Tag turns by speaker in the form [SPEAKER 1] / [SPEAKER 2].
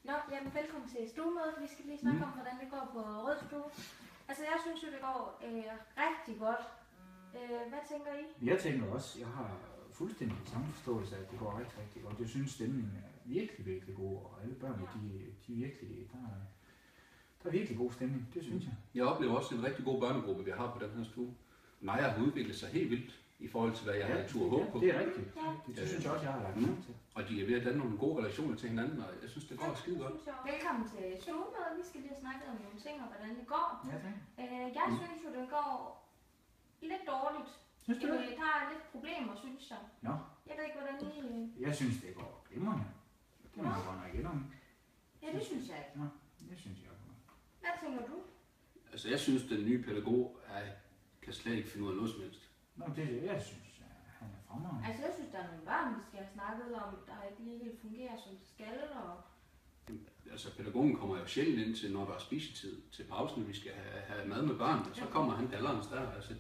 [SPEAKER 1] Nå, jamen velkommen til stuemødet. Vi skal lige snakke om, hvordan det går på Rødstue. Altså, jeg synes jo, det går rigtig godt. Hvad tænker I?
[SPEAKER 2] Jeg tænker også, jeg har fuldstændig samme forståelse af, at det går rigtig, rigtig godt. Jeg synes, stemningen er virkelig, virkelig god, og alle børnene, de er virkelig, der er virkelig god stemning, det synes jeg.
[SPEAKER 3] Jeg oplever også en rigtig god børnegruppe, vi har på den her stue. Maja har udviklet sig helt vildt i forhold til, hvad jeg havde tur håb på.
[SPEAKER 2] Det er rigtigt. Det synes jeg også, jeg har lagt mærke til.
[SPEAKER 3] Og de er ved at danne nogle gode relationer til hinanden, og jeg synes, det går skide godt.
[SPEAKER 1] Velkommen til stuemødet. Vi skal lige snakke om nogle ting og hvordan det går.
[SPEAKER 2] Ja, tak.
[SPEAKER 1] Jeg synes jo, det går lidt dårligt.
[SPEAKER 2] Synes du det?
[SPEAKER 1] Der er lidt problemer, synes jeg.
[SPEAKER 2] Nå.
[SPEAKER 1] Jeg ved ikke, hvordan I...
[SPEAKER 2] Jeg synes, det går glimrende. Det må jeg godt nok ikke om.
[SPEAKER 1] Ja, det synes jeg ikke.
[SPEAKER 2] Nå, det synes jeg også.
[SPEAKER 1] Hvad tænker du?
[SPEAKER 3] Altså, jeg synes, den nye pædagog kan slet ikke finde ud af noget som helst.
[SPEAKER 2] Nå, jeg synes, han er fremragende.
[SPEAKER 1] Altså, jeg synes, der er nogle børn, vi skal have snakket om, der ikke lige helt fungerer, som det skal, og...
[SPEAKER 3] Altså, pædagogen kommer jo sjældent ind til, når der er spisetid til pausen, vi skal have mad med børn, og så kommer han dallerens der. Altså,